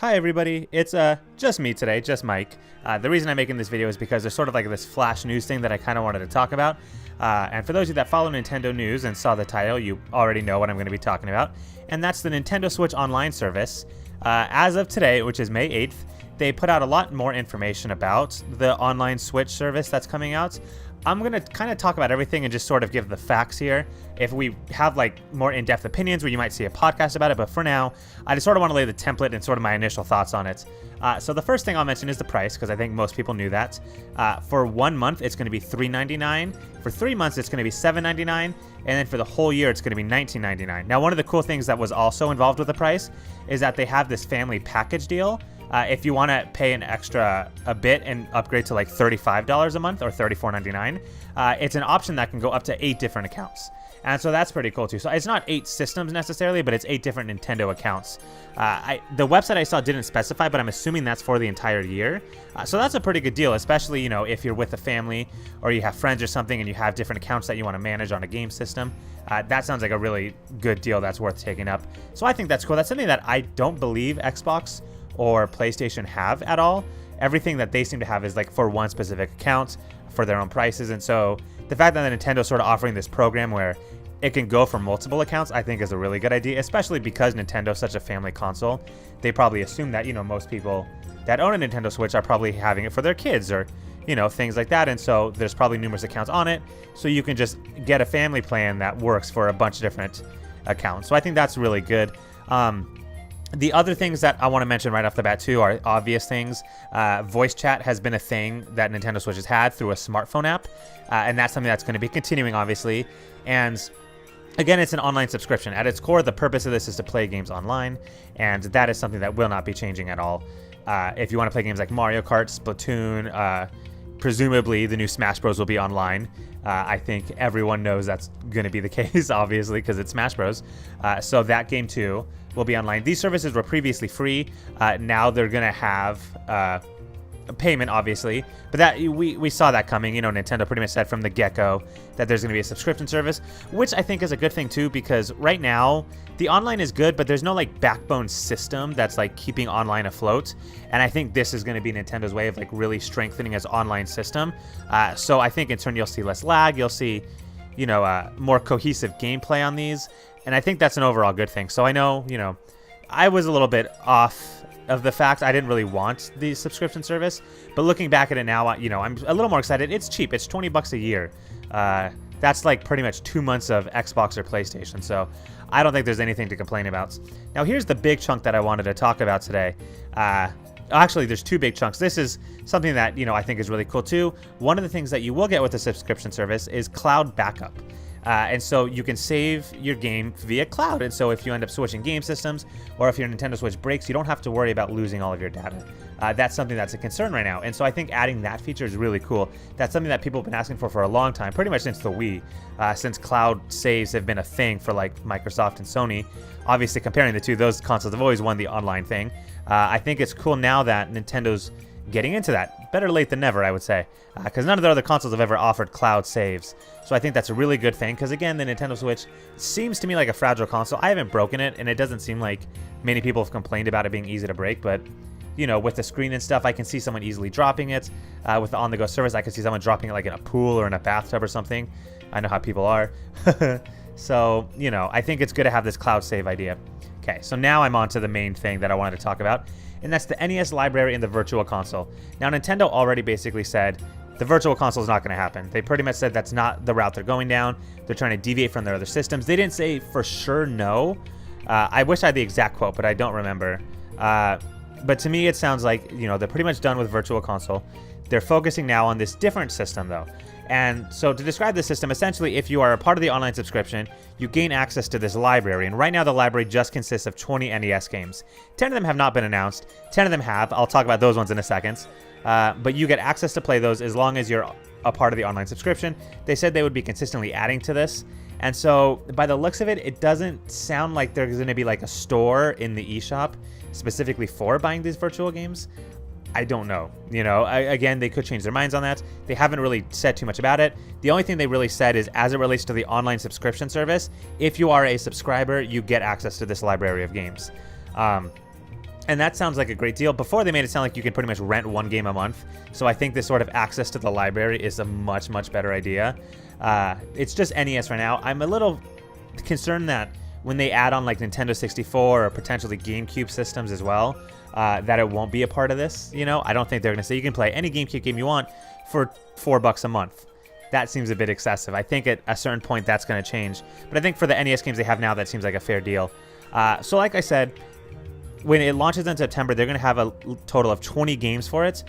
Hi everybody, it's just me today, just Mike. The reason I'm making this video is because there's sort of like this flash news thing that I kind of wanted to talk about. And for those of you that follow Nintendo news and saw the title, you already know what I'm going to be talking about. And that's the Nintendo Switch Online service. As of today, which is May 8th, they put out a lot more information about the online Switch service that's coming out. I'm going to kind of talk about everything and just sort of give the facts here. If we have like more in-depth opinions where you might see a podcast about it, but for now, I just sort of want to lay the template and sort of my initial thoughts on it. So the first thing I'll mention is the price, because I think most people knew that. For 1 month, it's going to be $3.99. For 3 months, it's going to be $7.99. And then for the whole year, it's going to be $19.99. Now, one of the cool things that was also involved with the price is that they have this family package deal. If you want to pay an extra a bit and upgrade to like $35 a month or $34.99, it's an option that can go up to 8 different accounts. And so that's pretty cool too. So it's not 8 systems necessarily, but it's 8 different Nintendo accounts. The website I saw didn't specify, but I'm assuming that's for the entire year. So that's a pretty good deal, especially, you know, if you're with a family or you have friends or something and you have different accounts that you want to manage on a game system. That sounds like a really good deal that's worth taking up. So I think that's cool. That's something that I don't believe Xbox or PlayStation have at all. Everything that they seem to have is like for one specific account for their own prices. And so the fact that Nintendo's sort of offering this program where it can go for multiple accounts, I think is a really good idea, especially because Nintendo's such a family console. They probably assume that, you know, most people that own a Nintendo Switch are probably having it for their kids or, you know, things like that. And so there's probably numerous accounts on it. So you can just get a family plan that works for a bunch of different accounts. So I think that's really good. The other things that I want to mention right off the bat too are obvious things. Voice chat has been a thing that Nintendo Switch has had through a smartphone app, and that's something that's going to be continuing, obviously. And again, it's an online subscription. At its core, the purpose of this is to play games online, and that is something that will not be changing at all. If you want to play games like Mario Kart, Splatoon, presumably the new Smash Bros. Will be online. I think everyone knows that's going to be the case, obviously, because it's Smash Bros. So that game too will be online. These services were previously free. Now they're going to have a payment, obviously. But that we saw that coming. You know, Nintendo pretty much said from the get-go that there's going to be a subscription service, which I think is a good thing too, because right now the online is good, but there's no like backbone system that's like keeping online afloat. And I think this is going to be Nintendo's way of like really strengthening its online system. So I think in turn you'll see less lag. You'll see, you know, more cohesive gameplay on these. And I think that's an overall good thing. So I know, you know, I was a little bit off of the fact I didn't really want the subscription service, but looking back at it now, you know, I'm a little more excited. It's cheap. It's $20 a year. That's like pretty much 2 months of Xbox or PlayStation. So I don't think there's anything to complain about. Now here's the big chunk that I wanted to talk about today. Actually, there's 2 big chunks. This is something that, you know, I think is really cool too. One of the things that you will get with the subscription service is cloud backup. And so you can save your game via cloud. And so if you end up switching game systems or if your Nintendo Switch breaks, you don't have to worry about losing all of your data. That's something that's a concern right now. And so I think adding that feature is really cool. That's something that people have been asking for a long time, pretty much since the Wii, since cloud saves have been a thing for like Microsoft and Sony. Obviously, comparing the two, those consoles have always won the online thing. I think it's cool now that Nintendo's getting into that. Better late than never, I would say, because none of the other consoles have ever offered cloud saves. So I think that's a really good thing, because again, the Nintendo Switch seems to me like a fragile console. I haven't broken it, and it doesn't seem like many people have complained about it being easy to break, but you know, with the screen and stuff, I can see someone easily dropping it. With the on-the-go service, I can see someone dropping it like in a pool or in a bathtub or something. I know how people are. So, you know, I think it's good to have this cloud save idea. Okay, so now I'm on to the main thing that I wanted to talk about, and that's the NES Library and the Virtual Console. Now, Nintendo already basically said the Virtual Console is not going to happen. They pretty much said that's not the route they're going down. They're trying to deviate from their other systems. They didn't say for sure no. I wish I had the exact quote, but I don't remember. But to me, it sounds like, you know, they're pretty much done with Virtual Console. They're focusing now on this different system, though. And so to describe the system, essentially, if you are a part of the online subscription, you gain access to this library. And right now, the library just consists of 20 NES games. 10 of them have not been announced. 10 of them have. I'll talk about those ones in a second. But you get access to play those as long as you're a part of the online subscription. They said they would be consistently adding to this. And so by the looks of it, it doesn't sound like there's going to be like a store in the eShop specifically for buying these virtual games. I don't know. You know, again, they could change their minds on that. They haven't really said too much about it. The only thing they really said is, as it relates to the online subscription service, if you are a subscriber, you get access to this library of games. And that sounds like a great deal. Before, they made it sound like you can pretty much rent one game a month. So I think this sort of access to the library is a much, much better idea. It's just NES right now. I'm a little concerned that when they add on like Nintendo 64 or potentially GameCube systems as well, that it won't be a part of this. You know, I don't think they're going to say you can play any GameCube game you want for $4 a month. That seems a bit excessive. I think at a certain point that's going to change. But I think for the NES games they have now, that seems like a fair deal. So like I said, when it launches in September, they're going to have a total of 20 games for it.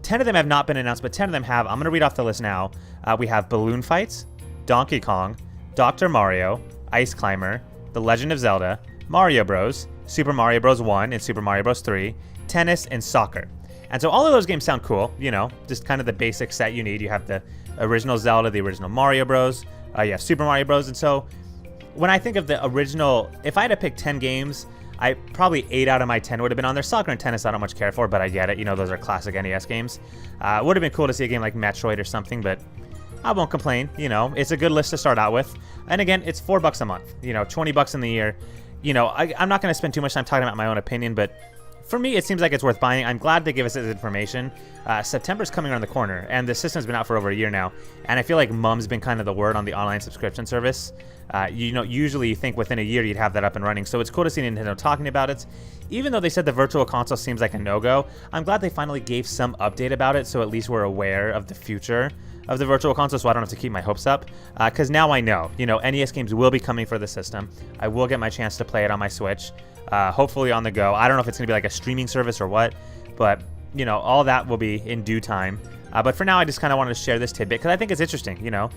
10 of them have not been announced, but 10 of them have. I'm going to read off the list now. We have Balloon Fights, Donkey Kong, Dr. Mario, Ice Climber, The Legend of Zelda, Mario Bros, Super Mario Bros. 1 and Super Mario Bros. 3, Tennis, and Soccer. And so all of those games sound cool, you know, just kind of the basic set you need. You have the original Zelda, the original Mario Bros, you have Super Mario Bros. And so when I think of the original, if I had to pick 10 games, probably 8 out of my 10 would have been on there. Soccer and tennis I don't much care for, but I get it. You know, those are classic NES games. Would have been cool to see a game like Metroid or something, but I won't complain. You know, it's a good list to start out with. And again, it's $4 a month. You know, $20 in the year. You know, I'm not going to spend too much time talking about my own opinion, but for me, it seems like it's worth buying. I'm glad they give us this information. September's coming around the corner, and the system's been out for over a year now. And I feel like mum's been kind of the word on the online subscription service. You know, usually you think within a year you'd have that up and running. So it's cool to see Nintendo talking about it. Even though they said the Virtual Console seems like a no-go, I'm glad they finally gave some update about it, so at least we're aware of the future of the Virtual Console, so I don't have to keep my hopes up. Because now I know, you know, NES games will be coming for the system. I will get my chance to play it on my Switch. Hopefully on the go. I don't know if it's going to be like a streaming service or what, but, you know, all that will be in due time. But for now, I just kind of wanted to share this tidbit because I think it's interesting, you know,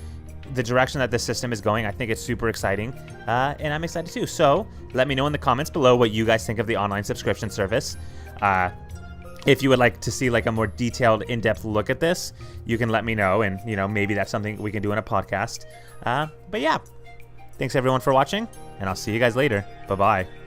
the direction that this system is going. I think it's super exciting, and I'm excited too. So let me know in the comments below what you guys think of the online subscription service. If you would like to see like a more detailed, in-depth look at this, you can let me know, and, you know, maybe that's something we can do in a podcast. But yeah, thanks everyone for watching, and I'll see you guys later. Bye-bye.